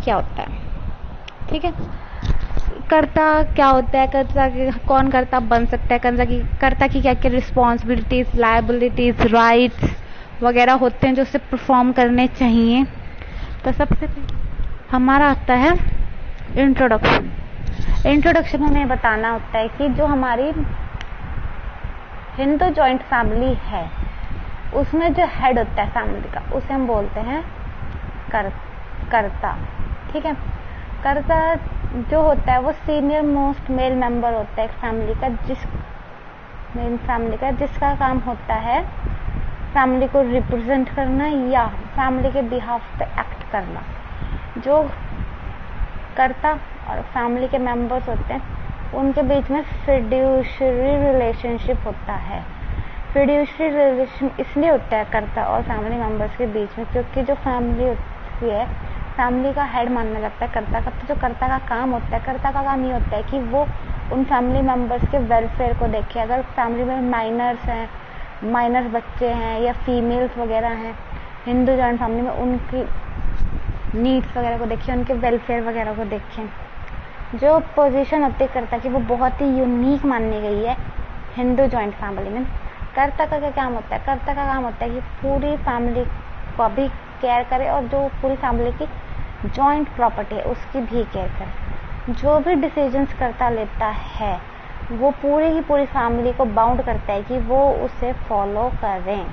क्या होता है। ठीक है, कर्ता क्या होता है, कर्ता कौन कर्ता बन सकता है, कर्ता की क्या क्या रिस्पॉन्सिबिलिटीज, लायबिलिटीज, राइट्स वगैरह होते हैं जो उसे परफॉर्म करने चाहिए। तो सबसे हमारा आता है इंट्रोडक्शन। इंट्रोडक्शन में बताना होता है कि जो हमारी हिंदू जॉइंट फैमिली है उसमें जो हेड होता है फैमिली का उसे हम बोलते हैं कर्ता। ठीक है, कर्ता जो होता है वो सीनियर मोस्ट मेल मेंबर होता है एक फैमिली का, जिसका काम होता है फैमिली को रिप्रेजेंट करना या फैमिली के बिहाफ पे एक्ट करना। जो कर्ता और फैमिली के मेंबर्स होते हैं उनके बीच में फिड्यूशरी रिलेशनशिप होता है। फिड्यूशरी रिलेशन इसलिए होता है कर्ता और फैमिली मेंबर्स के बीच में क्योंकि जो फैमिली होती है फैमिली का हेड माना जाता है कर्ता का। तो जो कर्ता का काम होता है, कर्ता का काम ये होता है कि वो उन फैमिली मेंबर्स के वेलफेयर को देखे। अगर फैमिली में माइनर्स बच्चे हैं या फीमेल्स वगैरह हैं हिंदू जॉइंट फैमिली में, उनकी नीड्स वगैरह को देखें, उनके वेलफेयर वगैरह को देखें। जो पोजीशन होती है कर्ता की वो बहुत ही यूनिक मानी गई है हिंदू जॉइंट फैमिली में। कर्ता का क्या काम होता है, कर्ता का काम होता है कि पूरी फैमिली को भी केयर करे और जो पूरी फैमिली की जॉइंट प्रॉपर्टी है उसकी भी केयर करे। जो भी डिसीजंस कर्ता लेता है वो पूरी की पूरी फैमिली को बाउंड करता है कि वो उसे फॉलो करें।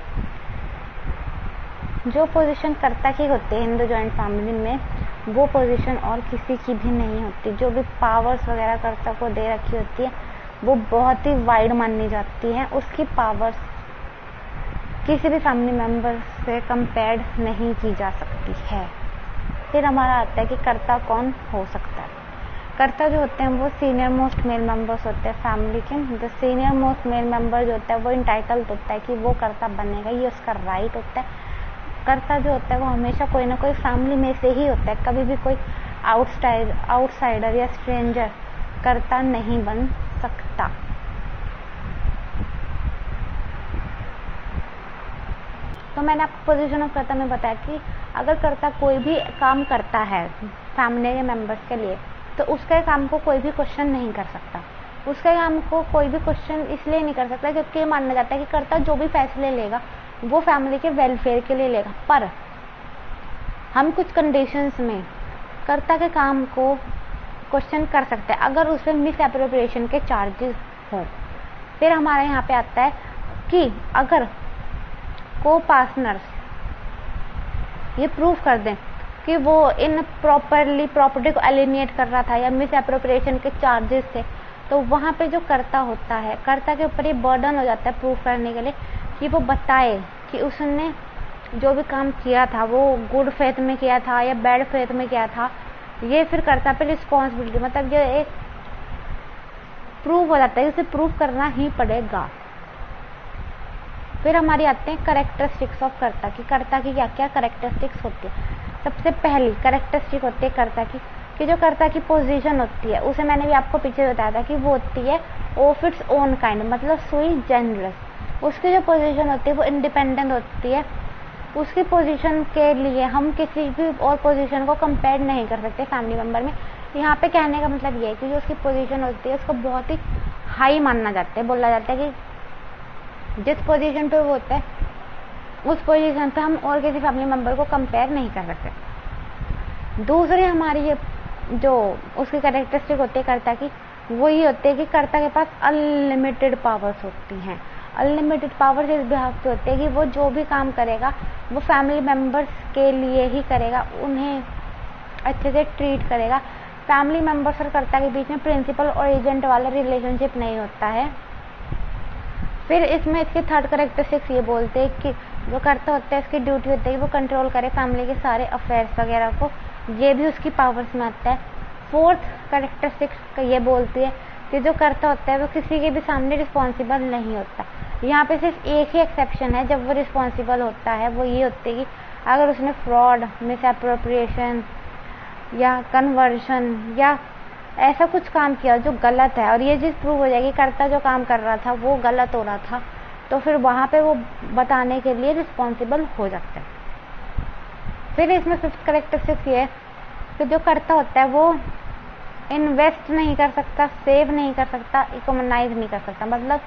जो पोजीशन कर्ता की होती है हिंदू जॉइंट फैमिली में वो पोजीशन और किसी की भी नहीं होती। जो भी पावर्स वगैरह कर्ता को दे रखी होती है वो बहुत ही वाइड मानी जाती है। उसकी पावर्स किसी भी फैमिली मेंबर से कंपेयर्ड नहीं की जा सकती है। फिर हमारा आता है कि कर्ता कौन हो सकता है। कर्ता जो होते हैं वो सीनियर मोस्ट मेल मेंबर्स होते हैं फैमिली के। The senior most male member जो होता है वो इंटाइटल्ड होता है कि वो कर्ता बनेगा, ये उसका राइट होता है। कर्ता जो होता है वो हमेशा कोई ना कोई फैमिली में से ही होता है, कभी भी कोई आउटसाइडर या स्ट्रेंजर कर्ता नहीं बन सकता। तो मैंने आपको पोजीशन ऑफ कर्ता में बताया कि अगर कर्ता कोई भी काम करता है फैमिली के मेंबर्स के लिए तो उसके काम को कोई भी क्वेश्चन नहीं कर सकता। उसके काम को कोई भी क्वेश्चन इसलिए नहीं कर सकता क्योंकि माना जाता है कि कर्ता जो भी फैसले लेगा वो फैमिली के वेलफेयर के लिए लेगा। पर हम कुछ कंडीशंस में कर्ता के काम को क्वेश्चन कर सकते हैं अगर उसमें मिस एप्रोप्रिएशन के चार्जेस हों। फिर हमारे यहाँ पे आता है कि अगर को पार्टनर्स ये प्रूफ कर दें कि वो इन प्रॉपरली प्रॉपर्टी को एलिनेट कर रहा था या मिस एप्रोप्रिएशन के चार्जेस थे, तो वहाँ पे जो कर्ता होता है कर्ता के ऊपर ये बर्डन हो जाता है प्रूफ करने के लिए कि वो बताए कि उसने जो भी काम किया था वो गुड फेथ में किया था या बैड फेथ में किया था। ये फिर कर्ता पे रिस्पॉन्सिबिलिटी, मतलब ये एक प्रूव हो जाता है, इसे प्रूव करना ही पड़ेगा। फिर हमारी आते हैं कैरेक्टरिस्टिक्स ऑफ कर्ता की। कर्ता की क्या क्या कैरेक्टरिस्टिक्स होती है। सबसे पहली कैरेक्टरिस्टिक होती है कर्ता की कि जो कर्ता की पोजीशन होती है उसे मैंने भी आपको पीछे बताया था कि वो होती है ऑफ इट्स ओन काइंड, मतलब सुई जनरस। उसकी जो पोजीशन होती है वो इंडिपेंडेंट होती है। उसकी पोजीशन के लिए हम किसी भी और पोजीशन को कंपेयर नहीं कर सकते फैमिली मेंबर में। यहाँ पे कहने का मतलब ये है कि जो उसकी पोजीशन होती है उसको बहुत ही हाई माना जाता है। बोला जाता है कि जिस पोजीशन पे वो होता है उस पोजीशन पे हम और किसी फैमिली मेंबर को कंपेयर नहीं कर सकते। दूसरी हमारी ये जो उसकी कैरेक्टरिस्टिक होती है कर्ता की वो ये होती है कि कर्ता के पास अनलिमिटेड पावर्स होती हैं। अनलिमिटेड पावर्स इस बिहाफ पे होती है कि वो जो भी काम करेगा वो फैमिली मेंबर्स के लिए ही करेगा, उन्हें अच्छे से ट्रीट करेगा। फैमिली मेंबर्स और कर्ता के बीच में प्रिंसिपल और एजेंट वाला रिलेशनशिप नहीं होता है। फिर इसमें इसकी थर्ड कैरेक्टरिस्टिक्स ये बोलते हैं कि जो कर्ता होता है इसकी ड्यूटी होती है कि वो कंट्रोल करे फैमिली के सारे अफेयर्स वगैरह को, ये भी उसकी पावर्स में आता है। फोर्थ कैरेक्टरिस्टिक्स ये बोलती है कि जो कर्ता होता है वो किसी के भी सामने रिस्पॉन्सिबल नहीं होता। यहाँ पे सिर्फ एक ही एक्सेप्शन है जब वो रिस्पॉन्सिबल होता है, वो ये होती है कि अगर उसने फ्रॉड, मिस एप्रोप्रिएशन या कन्वर्शन या ऐसा कुछ काम किया जो गलत है और ये चीज़ प्रूव हो जाएगी कर्ता जो काम कर रहा था वो गलत हो रहा था, तो फिर वहाँ पे वो बताने के लिए रिस्पॉन्सिबल हो जाता है। फिर इसमें फिफ्थ कैरेक्टरिस्टिक्स ये कि जो कर्ता होता है वो इन्वेस्ट नहीं कर सकता, सेव नहीं कर सकता, इकोनोमाइज नहीं कर सकता। मतलब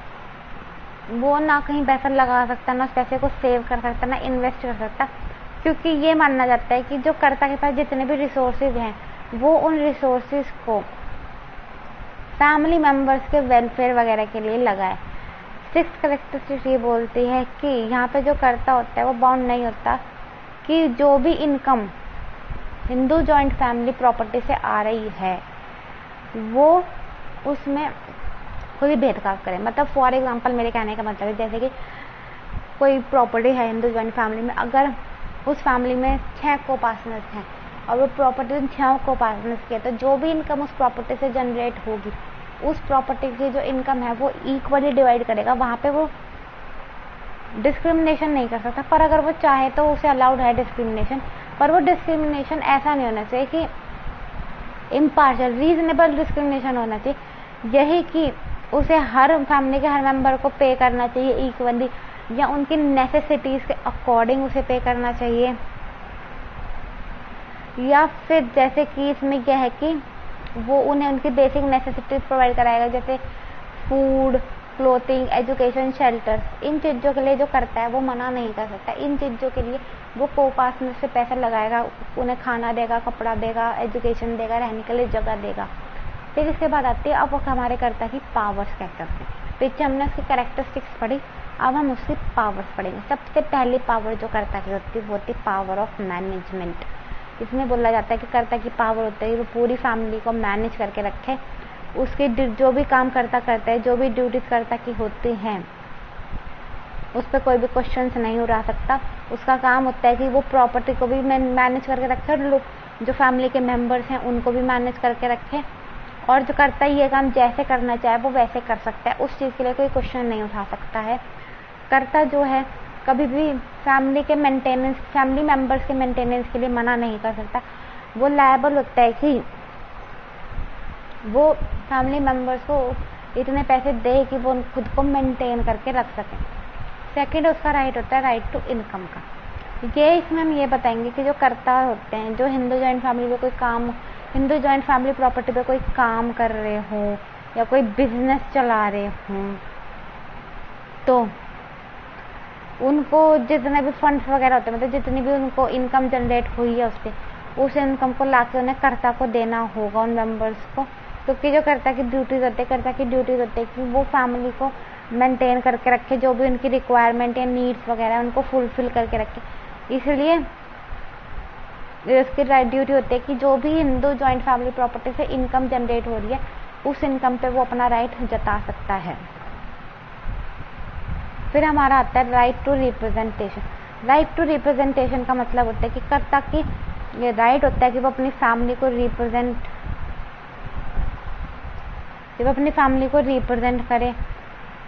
वो ना कहीं पैसा लगा सकता, ना उस पैसे को सेव कर सकता, ना इन्वेस्ट कर सकता, क्योंकि ये माना जाता है कि जो कर्ता के पास जितने भी रिसोर्सेज हैं वो उन रिसोर्सेज को फैमिली मेंबर्स के वेलफेयर वगैरह के लिए लगाए। सिक्स्थ कैरेक्टरिस्टिक ये बोलती है कि यहाँ पे जो कर्ता होता है वो बाउंड नहीं होता कि जो भी income Hindu joint family property से आ रही है वो उसमें कोई भेदभाव करे। मतलब फॉर एग्जांपल मेरे कहने का मतलब है जैसे कि कोई प्रॉपर्टी है हिंदू जॉइंट फैमिली में, अगर उस फैमिली में 6 को-पार्टनर्स हैं और वो प्रॉपर्टी उन 6 को-पार्टनर्स की है, तो जो भी इनकम उस प्रॉपर्टी से जनरेट होगी उस प्रॉपर्टी की जो इनकम है वो इक्वली डिवाइड करेगा। वहाँ पे वो डिस्क्रिमिनेशन नहीं कर सकता, पर अगर वो चाहे तो उसे अलाउड है डिस्क्रिमिनेशन, पर वो डिस्क्रिमिनेशन ऐसा नहीं होना चाहिए कि इम्पार्शियल, रीजनेबल डिस्क्रिमिनेशन होना चाहिए। यही कि उसे हर फैमिली के हर मेंबर को पे करना चाहिए इक्वली, या उनकी नेसेसिटीज के अकॉर्डिंग उसे पे करना चाहिए, या फिर जैसे कि इसमें यह है कि वो उन्हें उनकी बेसिक नेसेसिटीज प्रोवाइड कराएगा, जैसे फूड, क्लोथिंग, एजुकेशन, शेल्टर। इन चीज़ों के लिए जो करता है वो मना नहीं कर सकता। इन चीज़ों के लिए वो को-पार्टनर से पैसा लगाएगा, उन्हें खाना देगा, कपड़ा देगा, एजुकेशन देगा, रहने के लिए जगह देगा। फिर इसके बाद आती है अब हमारे कर्ता की पावर्स क्या करते हैं। पीछे हमने उसकी कैरेक्टरिस्टिक्स पढ़ी, अब हम उसकी पावर्स पढ़ेंगे। सबसे पहली पावर जो कर्ता की होती है वो होती है पावर ऑफ मैनेजमेंट। इसमें बोला जाता है कि कर्ता की पावर होती है वो पूरी फैमिली को मैनेज करके रखे। उसके जो भी काम करता है, जो भी ड्यूटीज कर्ता की होती हैं उस पर कोई भी क्वेश्चन नहीं उड़ा सकता। उसका काम होता है कि वो प्रॉपर्टी को भी मैनेज करके रखे और जो फैमिली के मेंबर्स हैं उनको भी मैनेज करके रखे, और जो करता है ये काम जैसे करना चाहे वो वैसे कर सकता है, उस चीज़ के लिए कोई क्वेश्चन नहीं उठा सकता है। कर्ता जो है कभी भी फैमिली के मेंटेनेंस, फैमिली मेंबर्स के मेंटेनेंस के लिए मना नहीं कर सकता। वो लायबल होता है कि वो फैमिली मेंबर्स को इतने पैसे दे कि वो खुद को मेंटेन करके रख सकें। सेकंड उसका राइट होता है राइट टू इनकम का। ये इसमें हम ये बताएंगे कि जो कर्ता होते हैं जो हिंदू जॉइंट फैमिली में कोई काम, हिंदू जॉइंट फैमिली प्रॉपर्टी पे कोई काम कर रहे हों या कोई बिजनेस चला रहे हों, तो उनको जितने भी फंड्स वगैरह होते हैं, मतलब जितनी भी उनको इनकम जनरेट हुई है उससे, उस इनकम को लाके उन्हें कर्ता को देना होगा उन मेंबर्स को। क्योंकि जो कर्ता की ड्यूटीज होती है, कर्ता की ड्यूटीज होती है कि वो फैमिली को मेंटेन करके रखे, जो भी उनकी रिक्वायरमेंट या नीड्स वगैरह है उनको फुलफिल करके रखे। इसलिए उसकी राइट ड्यूटी होती है कि जो भी हिंदू जॉइंट फैमिली प्रॉपर्टी से इनकम जनरेट हो रही है उस इनकम पे वो अपना राइट जता सकता है। फिर हमारा आता है right to representation. Right to representation का मतलब होता है कि कर्ता की ये राइट होता है कि वो अपनी फैमिली को रिप्रेजेंट करे।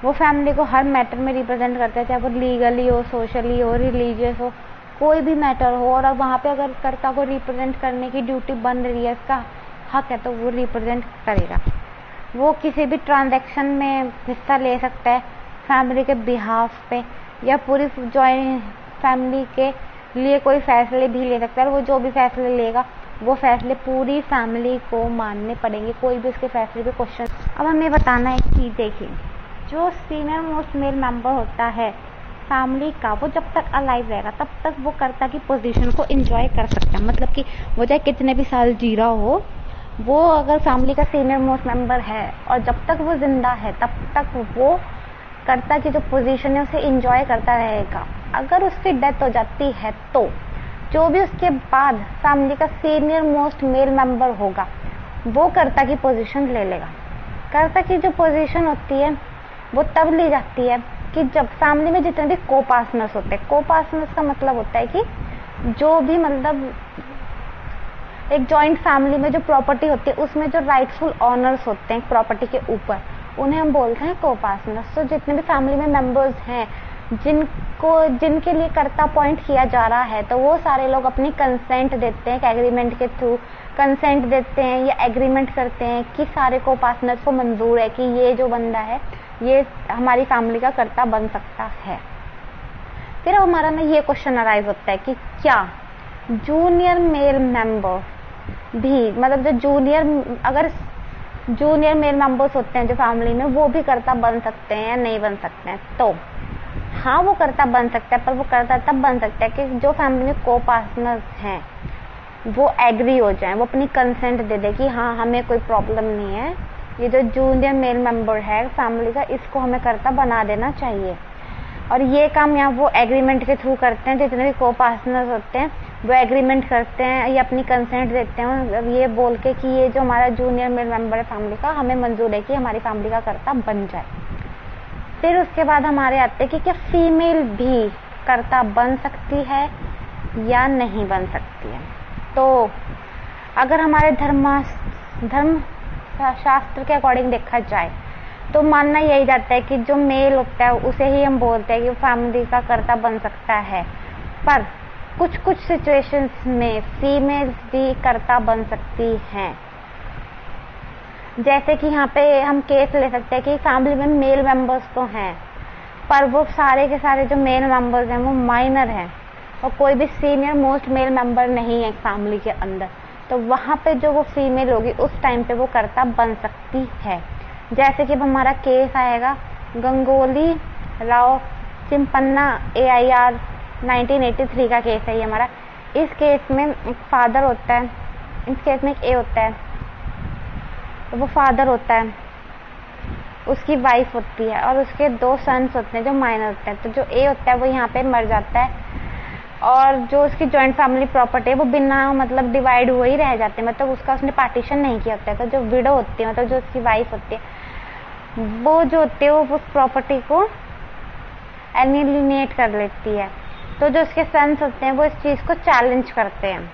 वो फैमिली को हर मैटर में रिप्रेजेंट करता है, चाहे वो लीगली हो, सोशली हो, रिलीजियस हो, कोई भी मैटर हो। और अब वहाँ पे अगर कर्ता को रिप्रेजेंट करने की ड्यूटी बन रही है, इसका हक है, तो वो रिप्रेजेंट करेगा। वो किसी भी ट्रांजैक्शन में हिस्सा ले सकता है फैमिली के बिहाफ पे, या पूरी जॉइंट फैमिली के लिए कोई फैसले भी ले सकता है। और वो जो भी फैसले लेगा वो फैसले पूरी फैमिली को मानने पड़ेंगे, कोई भी उसके फैसले पे क्वेश्चन। अब हमें बताना है कि देखिए जो सीनियर मोस्ट मेल मेंबर होता है फैमिली का, वो जब तक अलाइव रहेगा तब तक वो कर्ता की पोजीशन को एंजॉय कर सकता है। मतलब कि वो चाहे कितने भी साल जी रहा हो, वो अगर फैमिली का सीनियर मोस्ट मेंबर है और जब तक वो जिंदा है तब तक वो कर्ता की जो पोजीशन है उसे एंजॉय करता रहेगा। अगर उसकी डेथ हो जाती है तो जो भी उसके बाद फैमिली का सीनियर मोस्ट मेल मेंबर होगा वो कर्ता की पोजीशन ले लेगा। कर्ता की जो पोजीशन होती है वो तब ली जाती है कि जब फैमिली में जितने भी को-पार्टनर्स होते हैं, को-पार्टनर्स का मतलब होता है कि जो भी मतलब एक जॉइंट फैमिली में जो प्रॉपर्टी होती है उसमें जो राइटफुल ऑनर्स होते हैं प्रॉपर्टी के ऊपर, उन्हें हम बोलते हैं को-पार्टनर्स। तो जितने भी फैमिली में मेंबर्स हैं जिनके लिए कर्ता अपॉइंट किया जा रहा है, तो वो सारे लोग अपनी कंसेंट देते हैं, एग्रीमेंट के थ्रू कंसेंट देते हैं या एग्रीमेंट करते हैं कि सारे को-पार्टनर्स को मंजूर है कि ये जो बंदा है ये हमारी फैमिली का कर्ता बन सकता है। फिर हमारा ना ये क्वेश्चन अराइज होता है कि क्या जूनियर मेल मेंबर भी, मतलब जो अगर जूनियर मेल मेंबर्स होते हैं जो फैमिली में, वो भी कर्ता बन सकते हैं या नहीं बन सकते हैं? तो हाँ, वो कर्ता बन सकता है, पर वो कर्ता तब बन सकता है कि जो फैमिली में को पार्टनर्स हैं वो एग्री हो जाएं, वो अपनी कंसेंट दे दे कि हाँ हमें कोई प्रॉब्लम नहीं है, ये जो जूनियर मेल मेंबर है फैमिली का, इसको हमें कर्ता बना देना चाहिए। और ये काम यहाँ वो एग्रीमेंट के थ्रू करते हैं, जितने भी को पार्टनर्स होते हैं वो एग्रीमेंट करते हैं या अपनी कंसेंट देते हैं ये बोल के कि ये जो हमारा जूनियर मेल मेंबर है फैमिली का, हमें मंजूर है कि हमारी फैमिली का कर्ता बन जाए। फिर उसके बाद हमारे आते हैं कि क्या फीमेल भी कर्ता बन सकती है या नहीं बन सकती है। तो अगर हमारे धर्म शास्त्र के अकॉर्डिंग देखा जाए तो मानना यही जाता है कि जो मेल होता है उसे ही हम बोलते हैं कि फैमिली का कर्ता बन सकता है, पर कुछ कुछ सिचुएशंस में फीमेल्स भी कर्ता बन सकती हैं। जैसे कि यहाँ पे हम केस ले सकते हैं कि फैमिली में मेल मेंबर्स तो हैं, पर वो सारे के सारे जो मेल मेंबर्स हैं वो माइनर हैं और कोई भी सीनियर मोस्ट मेल मेंबर नहीं है फैमिली के अंदर, तो वहाँ पे जो वो फीमेल होगी उस टाइम पे वो कर्ता बन सकती है। जैसे कि अब हमारा केस आएगा गंगोली राव चिंपन्ना AIR 1983 का केस है ये हमारा। इस केस में एक फादर होता है, इस केस में एक ए होता है, तो वो फादर होता है, उसकी वाइफ होती है और उसके 2 सन्स होते हैं जो माइनर होते हैं। तो जो ए होता है वो यहाँ पे मर जाता है और जो उसकी जॉइंट फैमिली प्रॉपर्टी है वो बिना मतलब डिवाइड हुए ही रह जाते हैं, मतलब उसका उसने पार्टीशन नहीं किया होता है। तो जो विडो होती है, मतलब जो उसकी वाइफ होती है, वो जो होती है वो उस प्रॉपर्टी को एलिनेट कर लेती है। तो जो उसके सन्स होते हैं वो इस चीज को चैलेंज करते हैं।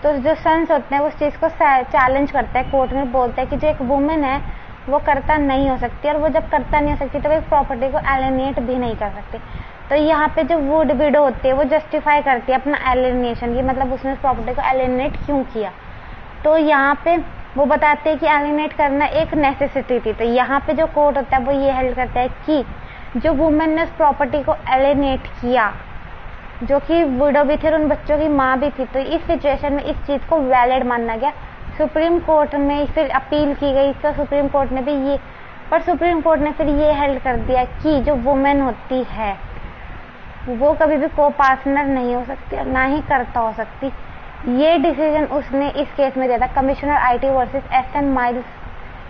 तो जो सन्स होते हैं वो उस चीज को चैलेंज करते हैं, कोर्ट में बोलते हैं कि जो एक वुमेन है वो कर्ता नहीं हो सकती, और वो जब कर्ता नहीं हो सकती तो वो एक प्रॉपर्टी को एलिनेट भी नहीं कर सकती। तो यहाँ पे जो वुड विडो होती है वो जस्टिफाई करती है अपना एलिनेशन की, मतलब उसने उस प्रॉपर्टी को एलिनेट क्यों किया। तो यहाँ पे वो बताते हैं कि एलिनेट करना एक नेसेसिटी थी। तो यहाँ पे जो कोर्ट होता है वो ये हेल्ड करता है कि जो वुमेन ने उस प्रॉपर्टी को एलिनेट किया, जो कि विडो भी थी और उन बच्चों की माँ भी थी, तो इस सिचुएशन में इस चीज को वैलिड माना गया। सुप्रीम कोर्ट में फिर अपील की गई, तो सुप्रीम कोर्ट ने भी ये, पर सुप्रीम कोर्ट ने फिर ये हेल्ड कर दिया कि जो वुमेन होती है वो कभी भी को पार्टनर नहीं हो सकती और ना ही कर्ता हो सकती। ये डिसीजन उसने इस केस में दिया था, commissioner IT versus SN miles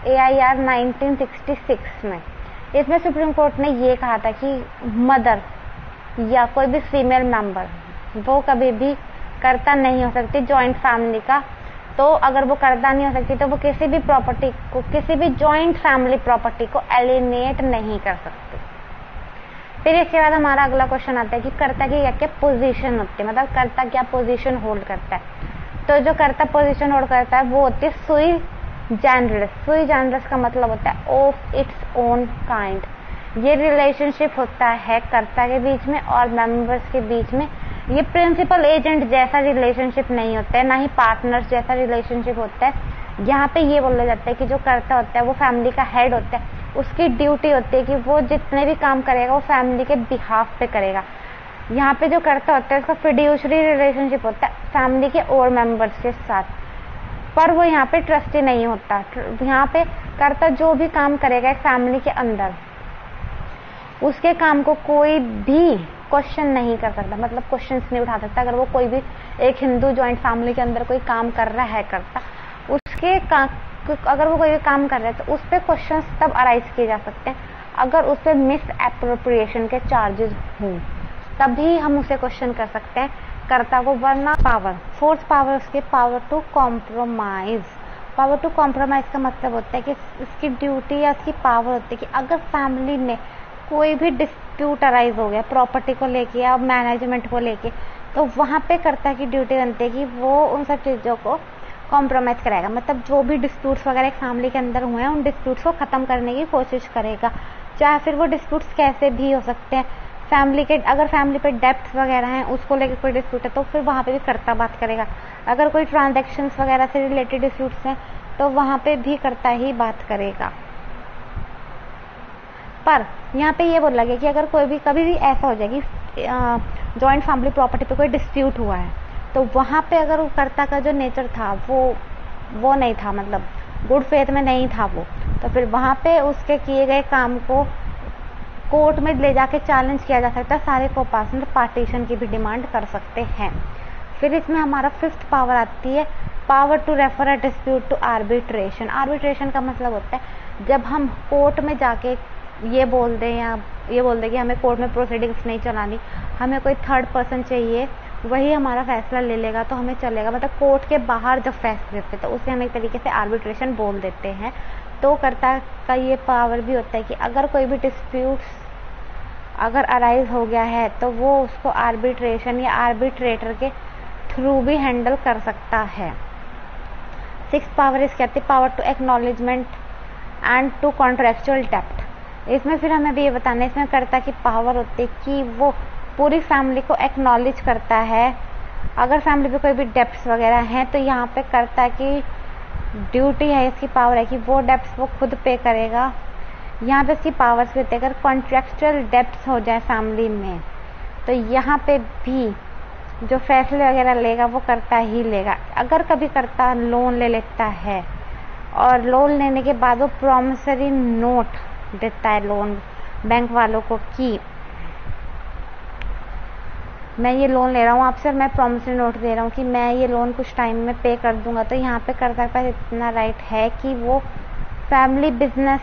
AIR 1966 में। इसमें सुप्रीम कोर्ट ने ये कहा था कि मदर या कोई भी फीमेल मेंबर वो कभी भी कर्ता नहीं हो सकती जॉइंट फैमिली का। तो अगर वो कर्ता नहीं हो सकती तो वो किसी भी प्रॉपर्टी को, किसी भी जॉइंट फैमिली प्रॉपर्टी को एलिनेट नहीं कर सकती। फिर इसके बाद हमारा अगला क्वेश्चन आता है कि कर्ता की क्या क्या पोजीशन होती है, मतलब कर्ता क्या पोजीशन होल्ड करता है। तो जो कर्ता पोजीशन होल्ड करता है वो होती है सुई जनरस। सुई जनरस का मतलब होता है ऑफ इट्स ओन काइंड। ये रिलेशनशिप होता है कर्ता के बीच में और मेंबर्स के बीच में। ये प्रिंसिपल एजेंट जैसा रिलेशनशिप नहीं होता है, ना ही पार्टनर्स जैसा रिलेशनशिप होता है। यहाँ पे ये बोला जाता है कि जो कर्ता होता है वो फैमिली का हेड होता है, उसकी ड्यूटी होती है कि वो जितने भी काम करेगा वो फैमिली के बिहाफ पे करेगा। यहाँ पे जो कर्ता होता है उसका फिड्यूशरी रिलेशनशिप होता है फैमिली के और मेंबर्स के साथ, पर वो यहाँ पे ट्रस्टी नहीं होता। यहाँ पे कर्ता जो भी काम करेगा एक फैमिली के अंदर, उसके काम को कोई भी क्वेश्चन नहीं कर सकता, मतलब क्वेश्चंस नहीं उठा सकता। अगर वो कोई भी एक हिंदू जॉइंट फैमिली के अंदर कोई काम कर रहा है कर्ता, उसके अगर वो कोई भी काम कर रहा है तो उस पर क्वेश्चंस तब अराइज किए जा सकते हैं अगर उस पर मिस एप्रोप्रिएशन के चार्जेस हों, तभी हम उसे क्वेश्चन कर सकते हैं कर्ता को। वरना पावर, फोर्थ पावर उसके power to compromise. Power to compromise का मतलब होता है कि उसकी ड्यूटी या उसकी पावर होती है कि अगर फैमिली में कोई भी डिस्प्यूट अराइज हो गया प्रॉपर्टी को लेके या मैनेजमेंट को लेके, तो वहां पे कर्ता की ड्यूटी बनती है कि वो उन सब चीजों को कॉम्प्रोमाइज कराएगा। मतलब जो भी डिस्प्यूट्स वगैरह एक फैमिली के अंदर हुए हैं उन डिस्प्यूट्स को खत्म करने की कोशिश करेगा, चाहे फिर वो डिस्प्यूट्स कैसे भी हो सकते हैं। फैमिली के अगर फैमिली पे डेब्ट्स वगैरह हैं उसको लेकर कोई डिस्प्यूट है तो फिर वहां पे भी कर्ता बात करेगा। अगर कोई ट्रांजैक्शंस वगैरह से रिलेटेड डिस्प्यूट्स हैं तो वहां पे भी कर्ता ही बात करेगा। पर यहाँ पे ये बोला गया कि अगर कोई भी कभी भी ऐसा हो जाए कि जॉइंट फैमिली प्रॉपर्टी पे कोई डिस्प्यूट हुआ है, तो वहाँ पे अगर वो कर्ता का जो नेचर था वो नहीं था, मतलब गुड फेथ में नहीं था वो, तो फिर वहाँ पे उसके किए गए काम को कोर्ट में ले जाके चैलेंज किया जा सकता है। सारे को-पार्टनर पार्टीशन की भी डिमांड कर सकते हैं। फिर इसमें हमारा 5th पावर आती है, power to refer a dispute to arbitration. Arbitration का मतलब होता है जब हम कोर्ट में जाके ये बोल दें या ये बोल दें कि हमें कोर्ट में प्रोसीडिंग्स नहीं चलानी, हमें कोई थर्ड पर्सन चाहिए, वही हमारा फैसला ले लेगा तो हमें चलेगा, मतलब कोर्ट के बाहर जब फैसले देते तो उसे हम एक तरीके से आर्बिट्रेशन बोल देते हैं। तो कर्ता का ये पावर भी होता है कि अगर कोई भी डिस्प्यूट्स अगर अराइज हो गया है तो वो उसको आर्बिट्रेशन या आर्बिट्रेटर के थ्रू भी हैंडल कर सकता है। 6th पावर इस कहती है power to acknowledgement and to contractual डेप्ट। इसमें फिर हमें भी ये बताना है, इसमें कर्ता की पावर होती है कि वो पूरी फैमिली को एक्नॉलेज करता है। अगर फैमिली पे कोई भी डेप्ट्स वगैरह हैं तो यहाँ पे कर्ता की ड्यूटी है, इसकी पावर है कि वो डेप्ट्स वो खुद पे करेगा। यहाँ पे इसकी पावर्स भी होती है, अगर कॉन्ट्रेक्चुअल डेप्ट्स हो जाए फैमिली में तो यहाँ पे भी जो फैसले वगैरह लेगा वो कर्ता ही लेगा। अगर कभी कर्ता लोन ले लेता है और लोन लेने के बाद वो प्रॉमिसरी नोट देता है लोन बैंक वालों को कि मैं ये लोन ले रहा हूँ आपसे और मैं प्रॉमिसरी नोट दे रहा हूँ कि मैं ये लोन कुछ टाइम में पे कर दूंगा, तो यहाँ पे कर्ता के पास इतना राइट है कि वो फैमिली बिजनेस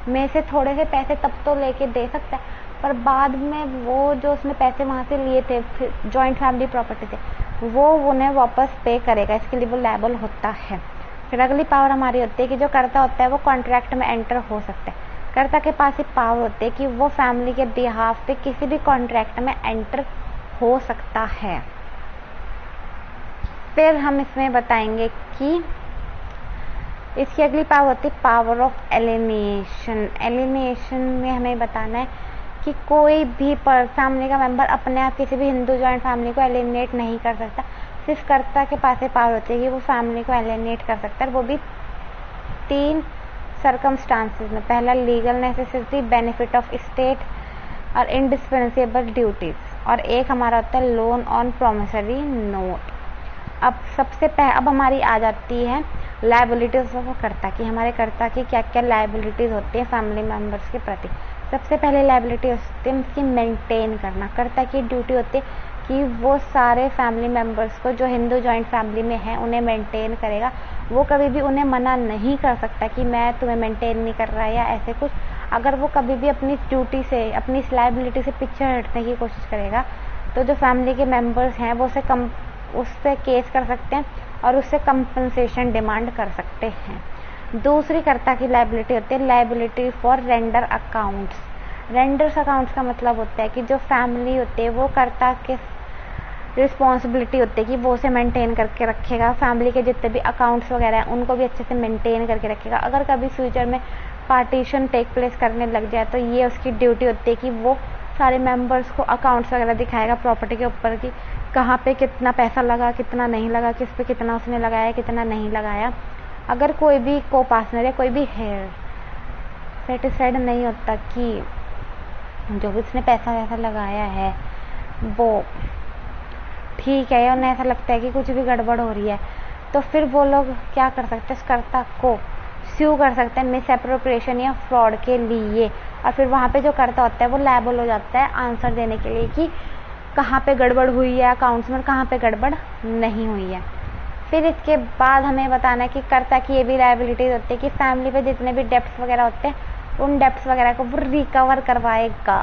में से थोड़े से पैसे तब तो लेके दे सकता है, पर बाद में वो जो उसने पैसे वहाँ से लिए थे जॉइंट फैमिली प्रॉपर्टी से वो उन्हें वापस पे करेगा, इसके लिए वो लायबल होता है। फिर अगली पावर हमारी होती है कि जो कर्ता होता है वो कॉन्ट्रैक्ट में एंटर हो सकता है। कर्ता के पास ये पावर होती है कि वो फैमिली के बिहाफ पे किसी भी कॉन्ट्रैक्ट में एंटर हो सकता है। फिर हम इसमें बताएंगे कि इसकी अगली पावर होती है पावर ऑफ एलिनेशन। एलिनेशन में हमें बताना है कि कोई भी फैमिली का मेंबर अपने आप किसी भी हिंदू जॉइंट फैमिली को एलिनेट नहीं कर सकता। सिर्फ कर्ता के पास ये पावर होती है कि वो फैमिली को एलिनेट कर सकता है, वो भी 3 सर्कमस्टांसेस में। पहला legal necessity, benefit of state और इंडिस्पेंसेबल ड्यूटीज, और एक हमारा होता है लोन ऑन प्रोमिसरी नोट। अब हमारी आ जाती है लायबिलिटीज ऑफ कर्ता की। हमारे कर्ता की क्या क्या लायबिलिटीज होती है फैमिली मेंबर्स के प्रति। सबसे पहले लायबिलिटी होती है उसकी मेंटेन करना। कर्ता की ड्यूटी होती है कि वो सारे फैमिली मेंबर्स को जो हिंदू जॉइंट फैमिली में हैं उन्हें मेंटेन करेगा। वो कभी भी उन्हें मना नहीं कर सकता कि मैं तुम्हें मेंटेन नहीं कर रहा या ऐसे कुछ। अगर वो कभी भी अपनी ड्यूटी से, अपनी इस लायबिलिटी से पीछे हटने की कोशिश करेगा तो जो फैमिली के मेंबर्स हैं वो उससे केस कर सकते हैं और उससे कंपनसेशन डिमांड कर सकते हैं। दूसरी कर्ता की लायबिलिटी होती है liability for render accounts. Renders accounts का मतलब होता है कि जो फैमिली होती है वो कर्ता के रिस्पॉन्सिबिलिटी होती है कि वो उसे मेंटेन करके रखेगा। फैमिली के जितने भी अकाउंट्स वगैरह हैं उनको भी अच्छे से मेंटेन करके रखेगा। अगर कभी फ्यूचर में पार्टीशन टेक प्लेस करने लग जाए तो ये उसकी ड्यूटी होती है कि वो सारे मेंबर्स को अकाउंट्स वगैरह दिखाएगा प्रॉपर्टी के ऊपर कि कहाँ पे कितना पैसा लगा, कितना नहीं लगा, किस पे कितना उसने लगाया, कितना नहीं लगाया। अगर कोई भी को पार्टनर या कोई भी है सेटिस्फाइड नहीं होता कि जो भी उसने पैसा वैसा लगाया है वो ठीक है, या उन्हें ऐसा लगता है कि कुछ भी गड़बड़ हो रही है, तो फिर वो लोग क्या कर सकते हैं, उस कर्ता को स्यू कर सकते हैं मिस एप्रोप्रिएशन या फ्रॉड के लिए। और फिर वहाँ पे जो कर्ता होता है वो लायबल हो जाता है आंसर देने के लिए कि कहाँ पे गड़बड़ हुई है अकाउंट्स में, कहाँ पे गड़बड़ नहीं हुई है। फिर इसके बाद हमें बताना है कि कर्ता की ये भी लायबिलिटीज होती है कि फैमिली पे जितने भी डेप्ट्स वगैरह होते हैं उन डेप्ट्स वगैरह को वो रिकवर करवाएगा।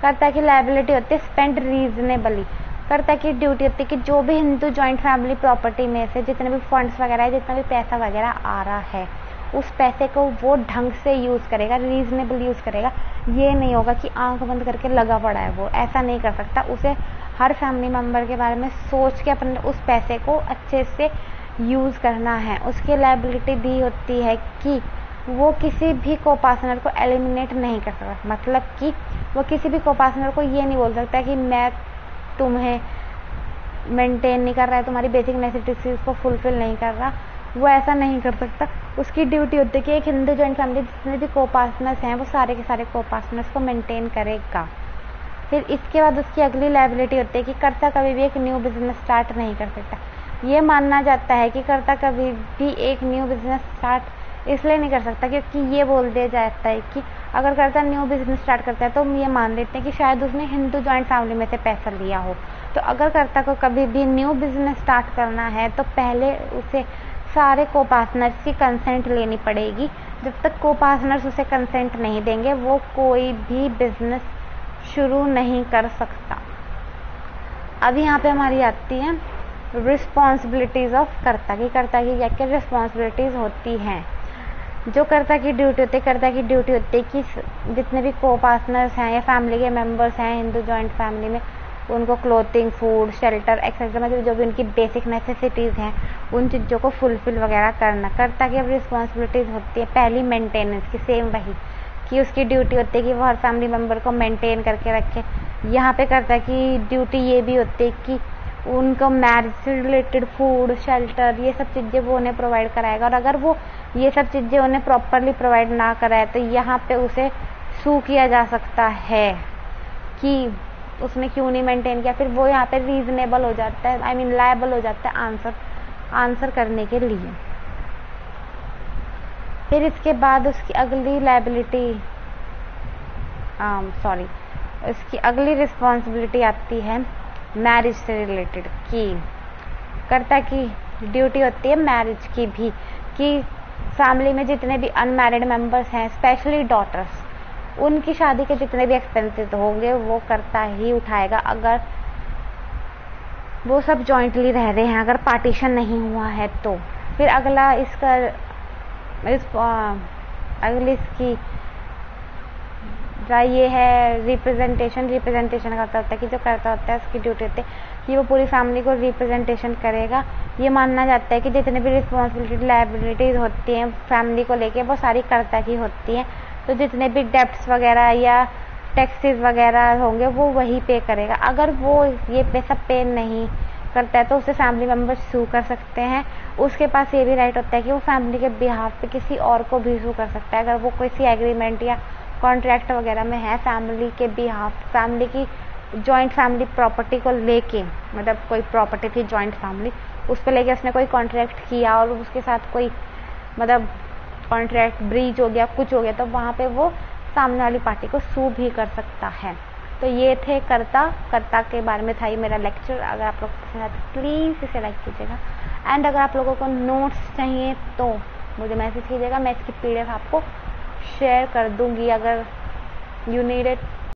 कर्ता की लायबिलिटी होती है स्पेंड रीजनेबली। कर्ता की ड्यूटी होती है कि जो भी हिंदू जॉइंट फैमिली प्रॉपर्टी में से जितने भी फंड्स वगैरह है, जितना भी पैसा वगैरह आ रहा है, उस पैसे को वो ढंग से यूज़ करेगा, रीजनेबल यूज़ करेगा। ये नहीं होगा कि आंख बंद करके लगा पड़ा है, वो ऐसा नहीं कर सकता। उसे हर फैमिली मेंबर के बारे में सोच के अपने उस पैसे को अच्छे से यूज़ करना है। उसकी लायबिलिटी भी होती है कि वो किसी भी को पार्टनर को एलिमिनेट नहीं कर सकता। मतलब कि वो किसी भी को पार्टनर को ये नहीं बोल सकता कि मैं तुम्हें मेंटेन नहीं कर रहा है, तुम्हारी बेसिक नेसेसिटीज को फुलफिल नहीं कर रहा, वो ऐसा नहीं कर सकता। उसकी ड्यूटी होती है कि एक हिंदू जॉइंट फैमिली जितने भी को पार्टनर्स हैं वो सारे के सारे को पार्टनर्स को मेंटेन करेगा। फिर इसके बाद उसकी अगली लायबिलिटी होती है कि कर्ता कभी भी एक न्यू बिजनेस स्टार्ट नहीं कर सकता। ये मानना जाता है कि कर्ता कभी भी एक न्यू बिजनेस स्टार्ट इसलिए नहीं कर सकता क्योंकि ये बोल दिया जाता है कि अगर कर्ता न्यू बिजनेस स्टार्ट करता है तो हम ये मान लेते हैं कि शायद उसने हिंदू जॉइंट फैमिली में से पैसा लिया हो। तो अगर कर्ता को कभी भी न्यू बिजनेस स्टार्ट करना है तो पहले उसे सारे को पार्टनर्स की कंसेंट लेनी पड़ेगी। जब तक को पार्टनर्स उसे कंसेंट नहीं देंगे वो कोई भी बिजनेस शुरू नहीं कर सकता। अब यहाँ पे हमारी आती है रिस्पॉन्सिबिलिटीज ऑफ कर्ता की क्या क्या रिस्पॉन्सिबिलिटीज होती हैं। जो कर्ता की ड्यूटी होती है, कर्ता की ड्यूटी होती है कि जितने भी को पार्टनर्स हैं या फैमिली के मेंबर्स हैं हिंदू जॉइंट फैमिली में उनको क्लोथिंग, फूड, शेल्टर, एक्सेट्रा मतलब जो भी उनकी बेसिक नेसेसिटीज़ हैं उन चीज़ों को फुलफिल वगैरह करना। कर्ता की अब रिस्पॉन्सिबिलिटीज़ होती है पहली मेंटेनेंस की, सेम वही कि उसकी ड्यूटी होती है कि वो हर फैमिली मेम्बर को मेंटेन करके रखे। यहाँ पे कर्ता की ड्यूटी ये भी होती है कि उनको मैरिज से रिलेटेड फूड, शेल्टर ये सब चीज़ें वो उन्हें प्रोवाइड कराएगा। और अगर वो ये सब चीज़ें उन्हें प्रॉपरली प्रोवाइड ना कराए तो यहाँ पे उसे सू किया जा सकता है कि उसने क्यों नहीं मेंटेन किया। फिर वो यहाँ पे रीजनेबल हो जाता है, आई मीन लायबल हो जाता है आंसर करने के लिए। फिर इसके बाद उसकी अगली लायबिलिटी उसकी अगली रिस्पॉन्सिबिलिटी आती है मैरिज से रिलेटेड की कर्ता की ड्यूटी होती है मैरिज की भी कि फैमिली में जितने भी अनमैरिड मेंबर्स हैं स्पेशली डॉटर्स उनकी शादी के जितने भी एक्सपेंसेस होंगे वो कर्ता ही उठाएगा अगर वो सब जॉइंटली रह रहे हैं, अगर पार्टीशन नहीं हुआ है तो। फिर अगला अगली इसकी ये है रिप्रेजेंटेशन करता होता है कि जो करता होता है उसकी ड्यूटी होती है कि वो पूरी फैमिली को रिप्रेजेंटेशन करेगा। ये मानना जाता है कि जितनी भी रिस्पॉन्सिबिलिटी लायबिलिटीज होती हैं फैमिली को लेके वो सारी कर्ता की होती हैं। तो जितने भी डेब्ट्स वगैरह या टैक्सेस वगैरह होंगे वो वही पे करेगा। अगर वो ये पैसा पे नहीं करता है तो उसे फैमिली मेम्बर सू कर सकते हैं। उसके पास ये भी राइट होता है कि वो फैमिली के बिहाफ पे किसी और को भी सू कर सकता है अगर वो किसी एग्रीमेंट या कॉन्ट्रैक्ट वगैरह में है फैमिली के बिहाफ, फैमिली की जॉइंट फैमिली प्रॉपर्टी को लेके, मतलब कोई प्रॉपर्टी थी जॉइंट फैमिली उस पर लेके उसने कोई कॉन्ट्रैक्ट किया और उसके साथ कोई मतलब कॉन्ट्रैक्ट ब्रीच हो गया, कुछ हो गया, तो वहाँ पे वो सामने वाली पार्टी को सू भी कर सकता है। तो ये थे कर्ता के बारे में था ये मेरा लेक्चर। अगर आप लोग पसंद आए तो प्लीज़ इसे लाइक कीजिएगा एंड अगर आप लोगों को नोट्स चाहिए तो मुझे मैसेज कीजिएगा, मैं इसकी PDF आपको शेयर कर दूंगी अगर यू नीड इट।